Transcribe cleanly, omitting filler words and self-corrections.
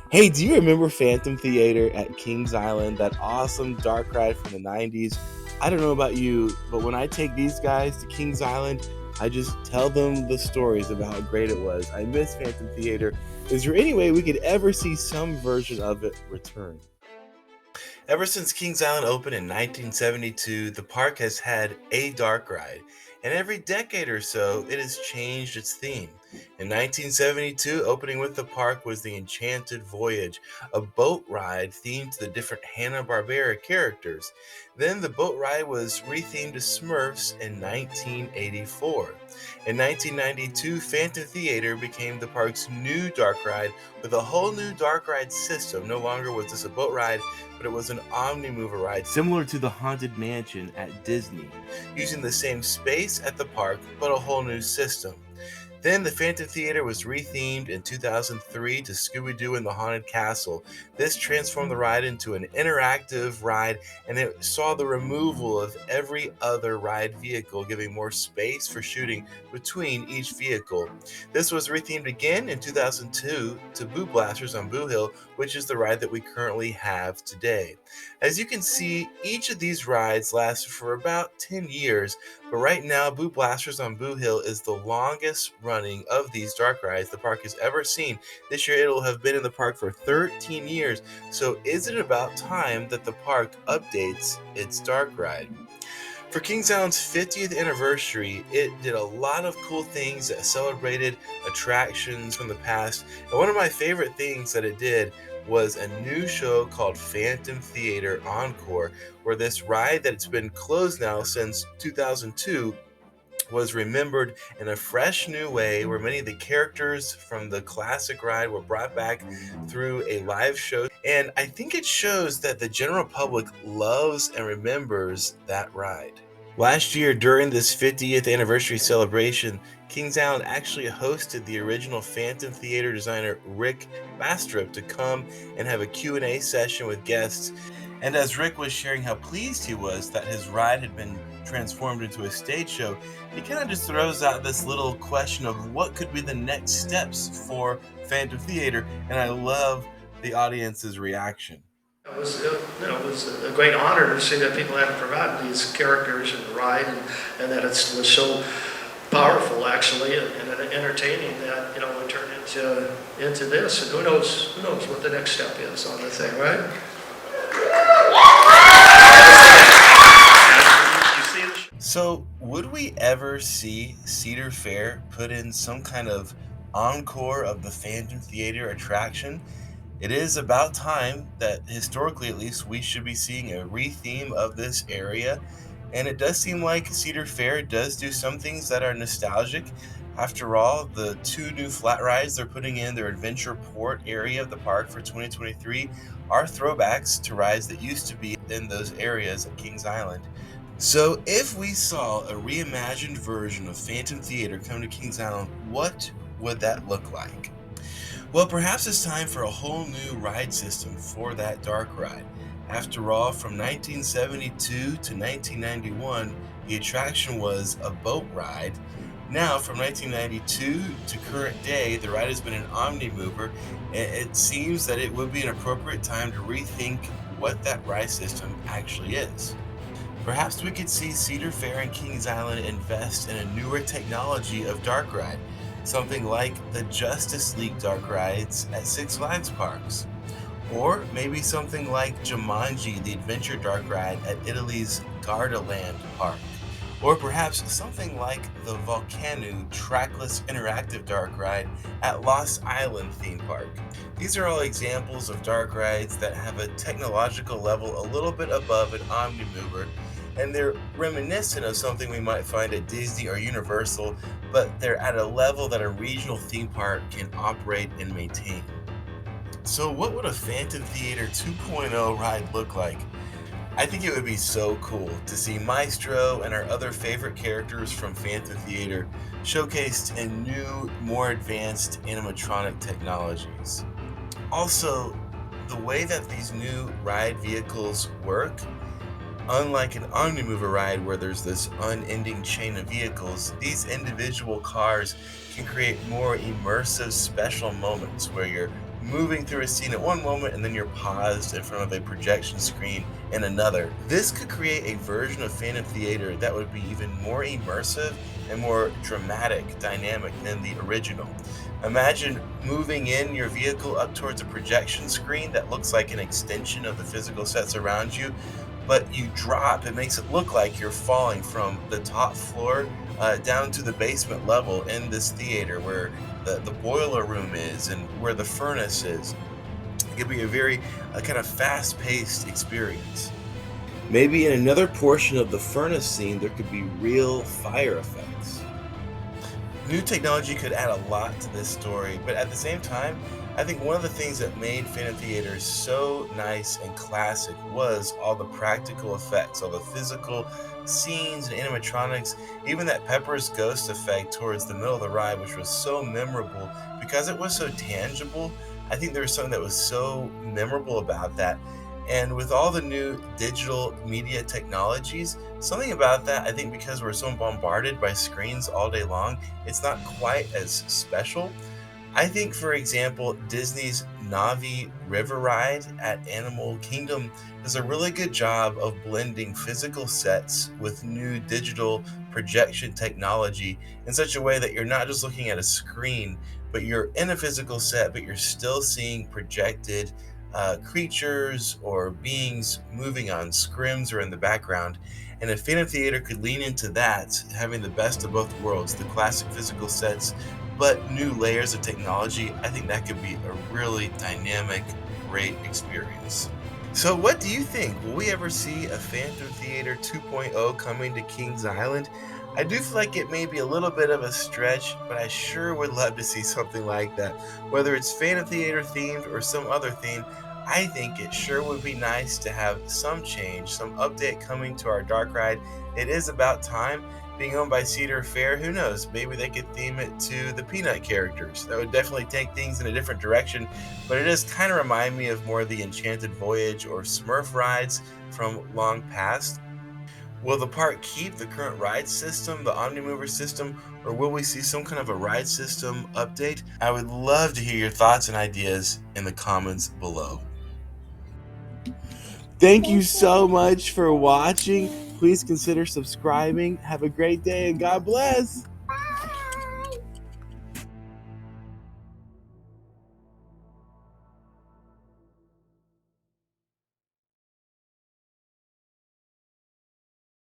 Hey, do you remember Phantom Theater at Kings Island, that awesome dark ride from the 90s? I don't know about you, but when I take these guys to Kings Island, I just tell them the stories about how great it was. I miss Phantom Theater. Is there any way we could ever see some version of it return? Ever since Kings Island opened in 1972, the park has had a dark ride, and every decade or so, it has changed its theme. In 1972, opening with the park was the Enchanted Voyage, a boat ride themed to the different Hanna-Barbera characters. Then the boat ride was rethemed to Smurfs in 1984. In 1992, Phantom Theater became the park's new dark ride with a whole new dark ride system. No longer was this a boat ride, but it was an omni-mover ride similar to the Haunted Mansion at Disney, using the same space at the park but a whole new system. Then the Phantom Theater was rethemed in 2003 to Scooby-Doo and the Haunted Castle. This transformed the ride into an interactive ride, and it saw the removal of every other ride vehicle, giving more space for shooting between each vehicle. This was rethemed again in 2002 to Boo Blasters on Boo Hill, which is the ride that we currently have today. As you can see, each of these rides lasted for about 10 years, but right now, Boo Blasters on Boo Hill is the longest running of these dark rides the park has ever seen. This year, it will have been in the park for 13 years. So, is it about time that the park updates its dark ride? For Kings Island's 50th anniversary, it did a lot of cool things that celebrated attractions from the past. And one of my favorite things that it did was a new show called Phantom Theater Encore, where this ride that's been closed now since 2002 was remembered in a fresh new way, where many of the characters from the classic ride were brought back through a live show. And I think it shows that the general public loves and remembers that ride. Last year, during this 50th anniversary celebration, Kings Island actually hosted the original Phantom Theater designer Rick Bastrop to come and have a Q&A session with guests. And as Rick was sharing how pleased he was that his ride had been transformed into a stage show, he kind of just throws out this little question of what could be the next steps for Phantom Theater, and I love the audience's reaction. It was a great honor to see that people had provided these characters in the ride, and that it was so powerful, actually, and entertaining that it turned into this. And who knows what the next step is on the thing, right? So, would we ever see Cedar Fair put in some kind of encore of the Phantom Theater attraction? It is about time that, historically at least, we should be seeing a retheme of this area. And it does seem like Cedar Fair does do some things that are nostalgic. After all, the two new flat rides they're putting in their Adventure Port area of the park for 2023 are throwbacks to rides that used to be in those areas at Kings Island. So, if we saw a reimagined version of Phantom Theater come to Kings Island, what would that look like? Well, perhaps it's time for a whole new ride system for that dark ride. After all, from 1972 to 1991, the attraction was a boat ride. Now, from 1992 to current day, the ride has been an omni-mover, and it seems that it would be an appropriate time to rethink what that ride system actually is. Perhaps we could see Cedar Fair and Kings Island invest in a newer technology of dark ride, something like the Justice League dark rides at Six Flags parks. Or maybe something like Jumanji, the adventure dark ride at Italy's Gardaland Park. Or perhaps something like the Volcano trackless interactive dark ride at Lost Island theme park. These are all examples of dark rides that have a technological level a little bit above an omnimover, and they're reminiscent of something we might find at Disney or Universal, but they're at a level that a regional theme park can operate and maintain. So, what would a Phantom Theater 2.0 ride look like? I think it would be so cool to see Maestro and our other favorite characters from Phantom Theater showcased in new, more advanced animatronic technologies. Also, the way that these new ride vehicles work, unlike an Omnimover ride where there's this unending chain of vehicles, these individual cars can create more immersive special moments where you're moving through a scene at one moment and then you're paused in front of a projection screen in another. This could create a version of Phantom Theater that would be even more immersive and more dramatic dynamic than the original. Imagine moving in your vehicle up towards a projection screen that looks like an extension of the physical sets around you, but you drop. It makes it look like you're falling from the top floor down to the basement level in this theater where the boiler room is and where the furnace is. It could be a very kind of fast paced experience. Maybe in another portion of the furnace scene, there could be real fire effects. New technology could add a lot to this story, but at the same time, I think one of the things that made Phantom Theater so nice and classic was all the practical effects, all the physical scenes and animatronics, even that Pepper's ghost effect towards the middle of the ride, which was so memorable because it was so tangible. I think there was something that was so memorable about that. And with all the new digital media technologies, something about that, I think because we're so bombarded by screens all day long, it's not quite as special. I think, for example, Disney's Navi River ride at Animal Kingdom does a really good job of blending physical sets with new digital projection technology in such a way that you're not just looking at a screen, but you're in a physical set, but you're still seeing projected creatures or beings moving on scrims or in the background. And if Phantom Theater could lean into that, having the best of both worlds, the classic physical sets but new layers of technology, I think that could be a really dynamic, great experience. So, what do you think? Will we ever see a Phantom Theater 2.0 coming to Kings Island? I do feel like it may be a little bit of a stretch, but I sure would love to see something like that. Whether it's Phantom Theater themed or some other theme, I think it sure would be nice to have some change, some update coming to our dark ride. It is about time. Being owned by Cedar Fair, who knows? Maybe they could theme it to the Peanut characters. That would definitely take things in a different direction, but it does kind of remind me of more of the Enchanted Voyage or Smurf rides from long past. Will the park keep the current ride system, the Omnimover system, or will we see some kind of a ride system update? I would love to hear your thoughts and ideas in the comments below. Thank you so much for watching. Please consider subscribing. Have a great day and God bless.